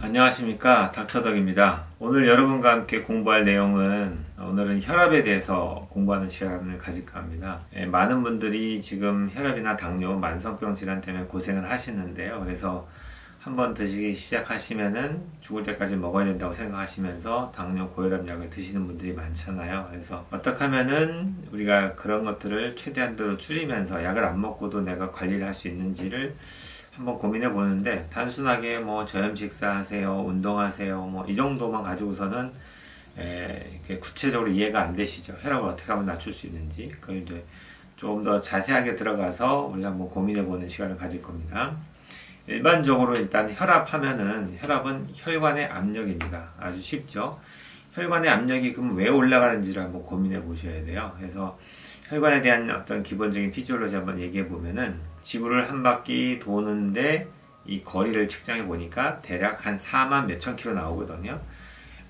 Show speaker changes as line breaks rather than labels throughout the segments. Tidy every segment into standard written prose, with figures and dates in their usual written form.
안녕하십니까, 닥터덕입니다. 오늘 여러분과 함께 공부할 내용은 오늘은 혈압에 대해서 공부하는 시간을 가질까 합니다. 많은 분들이 지금 혈압이나 당뇨, 만성병 질환 때문에 고생을 하시는데요. 그래서 한번 드시기 시작하시면은 죽을 때까지 먹어야 된다고 생각하시면서 당뇨, 고혈압 약을 드시는 분들이 많잖아요. 그래서 어떻게 하면은 우리가 그런 것들을 최대한도로 줄이면서 약을 안 먹고도 내가 관리를 할 수 있는지를 한번 고민해 보는데, 단순하게 뭐 저염 식사하세요, 운동하세요, 뭐 이 정도만 가지고서는 이렇게 구체적으로 이해가 안 되시죠. 혈압을 어떻게 하면 낮출 수 있는지. 그걸 이제 좀 더 자세하게 들어가서 우리가 한번 고민해 보는 시간을 가질 겁니다. 일반적으로 일단 혈압 하면은, 혈압은 혈관의 압력입니다. 아주 쉽죠. 혈관의 압력이 그럼 왜 올라가는지를 한번 고민해 보셔야 돼요. 그래서 혈관에 대한 어떤 기본적인 피지올로지 한번 얘기해 보면은, 지구를 한 바퀴 도는데 이 거리를 측정해 보니까 대략 한 4만 몇천 킬로 나오거든요.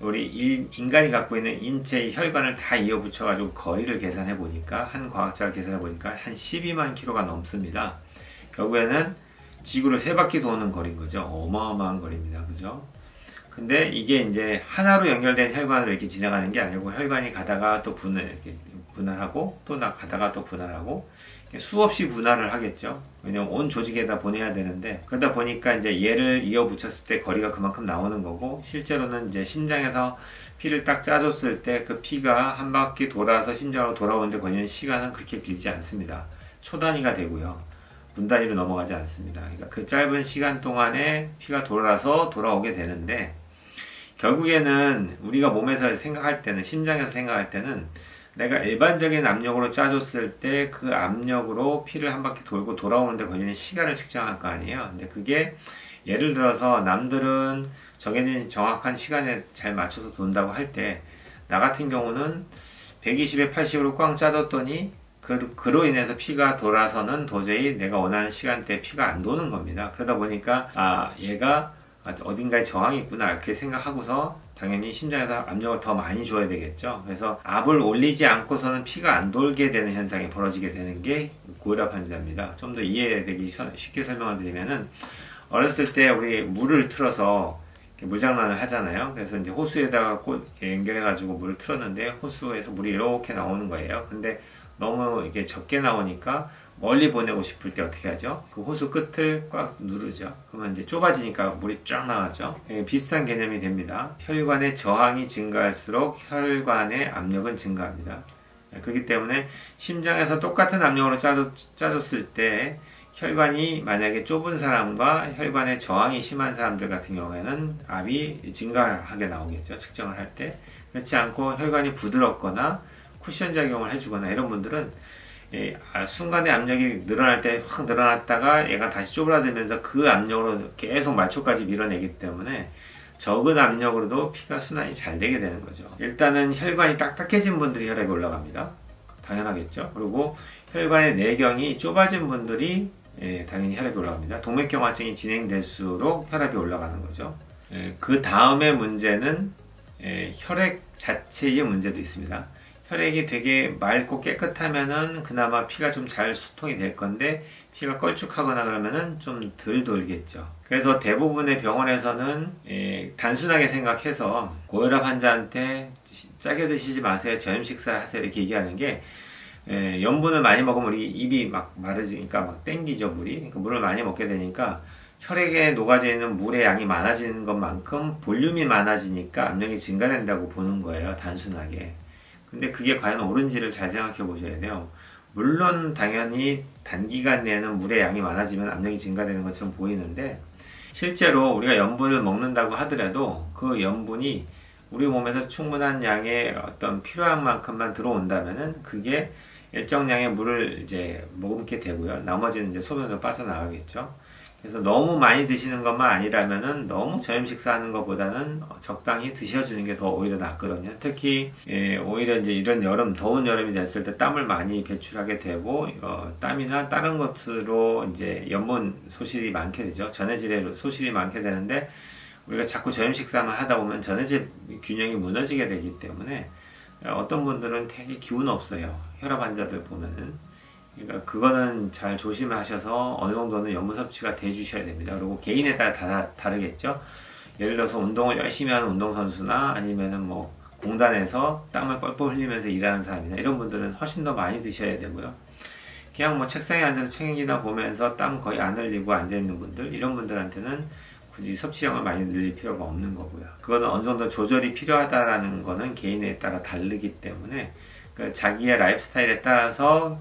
우리 인간이 갖고 있는 인체의 혈관을 다 이어 붙여 가지고 거리를 계산해 보니까, 한 과학자가 계산해 보니까 한 12만 킬로가 넘습니다. 결국에는 지구를 3바퀴 도는 거리인 거죠. 어마어마한 거리입니다. 그죠? 근데 이게 이제 하나로 연결된 혈관으로 이렇게 지나가는 게 아니고, 혈관이 가다가 또 이렇게 분할하고, 또 가다가 또 분할하고, 수없이 분할을 하겠죠. 왜냐면 온 조직에다 보내야 되는데, 그러다 보니까 이제 얘를 이어 붙였을 때 거리가 그만큼 나오는 거고, 실제로는 이제 심장에서 피를 딱 짜줬을 때 그 피가 한 바퀴 돌아서 심장으로 돌아오는데 걸리는 시간은 그렇게 길지 않습니다. 초 단위가 되고요. 분 단위로 넘어가지 않습니다. 그러니까 그 짧은 시간 동안에 피가 돌아서 돌아오게 되는데, 결국에는 우리가 몸에서 생각할 때는, 심장에서 생각할 때는 내가 일반적인 압력으로 짜줬을 때 그 압력으로 피를 한 바퀴 돌고 돌아오는데 걸리는 시간을 측정할 거 아니에요. 근데 그게 예를 들어서 남들은 정해진 정확한 시간에 잘 맞춰서 돈다고 할 때, 나 같은 경우는 120에 80으로 꽝 짜줬더니 그로 인해서 피가 돌아서는 도저히 내가 원하는 시간대에 피가 안 도는 겁니다. 그러다 보니까 얘가 어딘가에 저항이 있구나 이렇게 생각하고서 당연히 심장에서 압력을 더 많이 줘야 되겠죠. 그래서 압을 올리지 않고서는 피가 안 돌게 되는 현상이 벌어지게 되는 게 고혈압 환자입니다. 좀 더 이해되기 쉽게 설명을 드리면은, 어렸을 때 우리 물을 틀어서 물장난을 하잖아요. 그래서 이제 호수에다가 꼭 연결해가지고 물을 틀었는데, 호수에서 물이 이렇게 나오는 거예요. 근데 너무 이게 적게 나오니까 멀리 보내고 싶을 때 어떻게 하죠? 그 호수 끝을 꽉 누르죠. 그러면 이제 좁아지니까 물이 쫙 나가죠. 비슷한 개념이 됩니다. 혈관의 저항이 증가할수록 혈관의 압력은 증가합니다. 그렇기 때문에 심장에서 똑같은 압력으로 짜줬을 때, 혈관이 만약에 좁은 사람과 혈관의 저항이 심한 사람들 같은 경우에는 압이 증가하게 나오겠죠. 측정을 할 때. 그렇지 않고 혈관이 부드럽거나 쿠션 작용을 해주거나 이런 분들은 순간에 압력이 늘어날 때 확 늘어났다가 얘가 다시 쪼그라들면서 그 압력으로 계속 말초까지 밀어내기 때문에 적은 압력으로도 피가 순환이 잘 되게 되는 거죠. 일단은 혈관이 딱딱해진 분들이 혈압이 올라갑니다. 당연하겠죠. 그리고 혈관의 내경이 좁아진 분들이 당연히 혈압이 올라갑니다. 동맥경화증이 진행될수록 혈압이 올라가는 거죠. 그 다음에 문제는 혈액 자체의 문제도 있습니다. 혈액이 되게 맑고 깨끗하면은 그나마 피가 좀 잘 소통이 될 건데, 피가 걸쭉하거나 그러면은 좀 덜 돌겠죠. 그래서 대부분의 병원에서는 단순하게 생각해서 고혈압 환자한테 짜게 드시지 마세요, 저염 식사하세요 이렇게 얘기하는 게, 염분을 많이 먹으면 우리 입이 막 마르니까 막 땡기죠, 물이. 그러니까 물을 많이 먹게 되니까 혈액에 녹아져 있는 물의 양이 많아지는 것만큼 볼륨이 많아지니까 압력이 증가된다고 보는 거예요, 단순하게. 근데 그게 과연 옳은지를 잘 생각해 보셔야 돼요. 물론 당연히 단기간 내에는 물의 양이 많아지면 압력이 증가되는 것처럼 보이는데, 실제로 우리가 염분을 먹는다고 하더라도 그 염분이 우리 몸에서 충분한 양의 어떤 필요한 만큼만 들어온다면은 그게 일정량의 물을 이제 머금게 되고요. 나머지는 이제 소변으로 빠져나가겠죠. 그래서 너무 많이 드시는 것만 아니라면은 너무 저염 식사하는 것보다는 적당히 드셔주는 게 더 오히려 낫거든요. 특히 오히려 이제 이런 여름, 더운 여름이 됐을 때 땀을 많이 배출하게 되고 땀이나 다른 것으로 이제 염분 소실이 많게 되죠. 전해질의 소실이 많게 되는데 우리가 자꾸 저염 식사만 하다 보면 전해질 균형이 무너지게 되기 때문에 어떤 분들은 되게 기운 없어요. 혈압 환자들 보면은. 그러니까 그거는 잘 조심하셔서 어느 정도는 염분 섭취가 돼 주셔야 됩니다. 그리고 개인에 따라 다르겠죠. 예를 들어서 운동을 열심히 하는 운동선수나 아니면은 뭐 공단에서 땀을 뻘뻘 흘리면서 일하는 사람이나 이런 분들은 훨씬 더 많이 드셔야 되고요. 그냥 뭐 책상에 앉아서 책 읽다 보면서 땀 거의 안 흘리고 앉아있는 분들, 이런 분들한테는 굳이 섭취량을 많이 늘릴 필요가 없는 거고요. 그거는 어느 정도 조절이 필요하다라는 거는 개인에 따라 다르기 때문에 자기의 라이프 스타일에 따라서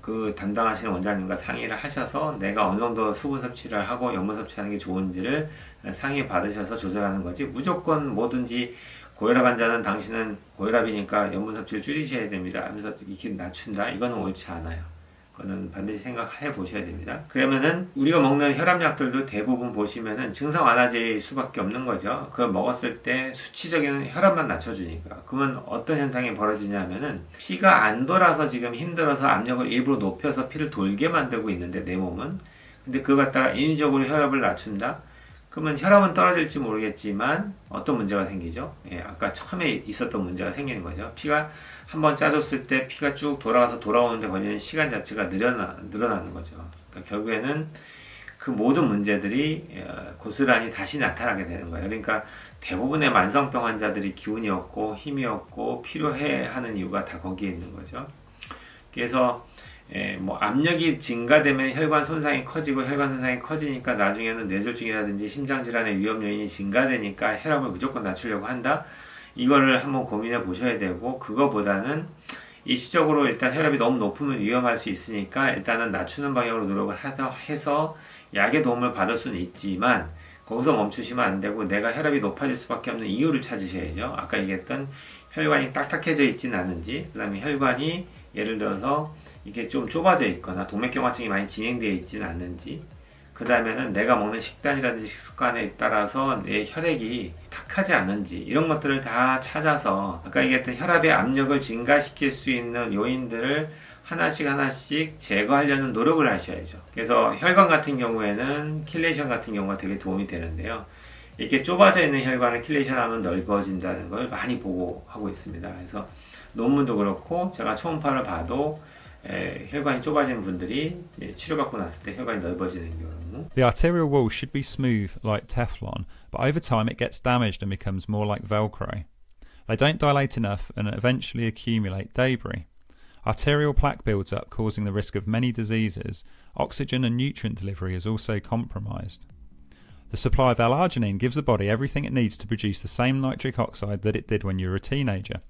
그 담당하시는 원장님과 상의를 하셔서 내가 어느 정도 수분 섭취를 하고 염분 섭취하는 게 좋은지를 상의 받으셔서 조절하는 거지, 무조건 뭐든지 고혈압 환자는 당신은 고혈압이니까 염분 섭취를 줄이셔야 됩니다 하면서 이렇게 낮춘다, 이거는 옳지 않아요. 그거는 반드시 생각해 보셔야 됩니다. 그러면은 우리가 먹는 혈압약들도 대부분 보시면은 증상 완화제일 수밖에 없는 거죠. 그걸 먹었을 때 수치적인 혈압만 낮춰주니까. 그러면 어떤 현상이 벌어지냐면은 피가 안 돌아서 지금 힘들어서 압력을 일부러 높여서 피를 돌게 만들고 있는데 내 몸은, 근데 그거 갖다가 인위적으로 혈압을 낮춘다? 그러면 혈압은 떨어질지 모르겠지만 어떤 문제가 생기죠? 아까 처음에 있었던 문제가 생기는 거죠. 피가 한번 짜줬을 때 피가 쭉 돌아가서 돌아오는데 걸리는 시간 자체가 늘어나는 거죠. 그러니까 결국에는 그 모든 문제들이 고스란히 다시 나타나게 되는 거예요. 그러니까 대부분의 만성병 환자들이 기운이 없고 힘이 없고 필요해 하는 이유가 다 거기에 있는 거죠. 그래서 뭐 압력이 증가되면 혈관 손상이 커지고, 혈관 손상이 커지니까 나중에는 뇌졸중이라든지 심장질환의 위험 요인이 증가되니까 혈압을 무조건 낮추려고 한다? 이거를 한번 고민해 보셔야 되고, 그거보다는 일시적으로 일단 혈압이 너무 높으면 위험할 수 있으니까 일단은 낮추는 방향으로 노력을 해서 약의 도움을 받을 수는 있지만 거기서 멈추시면 안 되고, 내가 혈압이 높아질 수밖에 없는 이유를 찾으셔야죠. 아까 얘기했던 혈관이 딱딱해져 있지는 않은지, 그 다음에 혈관이 예를 들어서 이게 좀 좁아져 있거나 동맥경화증이 많이 진행되어 있지는 않는지, 그 다음에는 내가 먹는 식단이라든지 식습관에 따라서 내 혈액이 탁하지 않은지, 이런 것들을 다 찾아서 아까 얘기했던 혈압의 압력을 증가시킬 수 있는 요인들을 하나씩 제거하려는 노력을 하셔야죠. 그래서 혈관 같은 경우에는 킬레이션 같은 경우가 되게 도움이 되는데요. 이렇게 좁아져 있는 혈관을 킬레이션 하면 넓어진다는 걸 많이 보고하고 있습니다. 그래서 논문도 그렇고 제가 초음파를 봐도 혈관이 좁아진 분들이 치료받고 났을 때 혈관이 넓어지는 경우.
The arterial wall should be smooth like Teflon, but over time it gets damaged and becomes more like Velcro. They don't dilate enough and eventually accumulate debris. Arterial plaque builds up, causing the risk of many diseases. Oxygen and nutrient delivery is also compromised. The supply of L-arginine gives the body everything it needs to produce the same nitric oxide that it did when you were a teenager.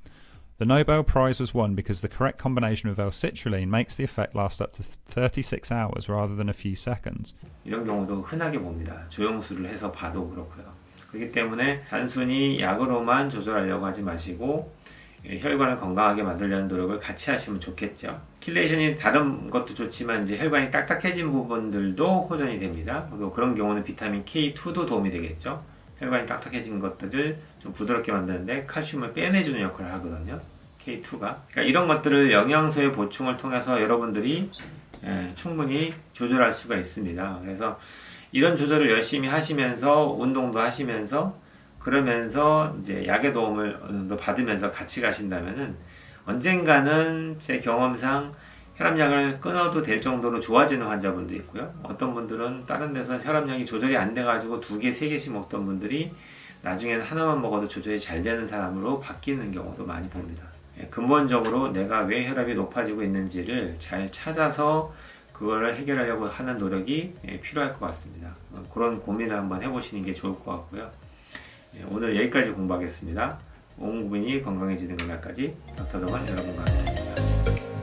The Nobel Prize was won because the correct combination of L-citrulline makes the effect last up to 36 hours rather than a few seconds.
이런 경우도 흔하게 봅니다. 조영수를 해서 봐도 그렇고요. 그렇기 때문에 단순히 약으로만 조절하려고 하지 마시고 혈관을 건강하게 만들려는 노력을 같이 하시면 좋겠죠. 킬레이션이 다른 것도 좋지만 이제 혈관이 딱딱해진 부분들도 호전이 됩니다. 그리고 그런 경우는 비타민 K2도 도움이 되겠죠. 혈관이 딱딱해진 것들을 좀 부드럽게 만드는데 칼슘을 빼내주는 역할을 하거든요. K2가. 그러니까 이런 것들을 영양소의 보충을 통해서 여러분들이 충분히 조절할 수가 있습니다. 그래서 이런 조절을 열심히 하시면서 운동도 하시면서 그러면서 이제 약의 도움을 어느 정도 받으면서 같이 가신다면은 언젠가는 제 경험상 혈압약을 끊어도 될 정도로 좋아지는 환자분도 있고요. 어떤 분들은 다른 데서 혈압약이 조절이 안 돼가지고 2개, 3개씩 먹던 분들이 나중에는 하나만 먹어도 조절이 잘 되는 사람으로 바뀌는 경우도 많이 봅니다. 근본적으로 내가 왜 혈압이 높아지고 있는지를 잘 찾아서 그거를 해결하려고 하는 노력이 필요할 것 같습니다. 그런 고민을 한번 해보시는 게 좋을 것 같고요. 오늘 여기까지 공부하겠습니다. 온 국민이 건강해지는 그날까지 닥터덕은 여러분과 함께합니다.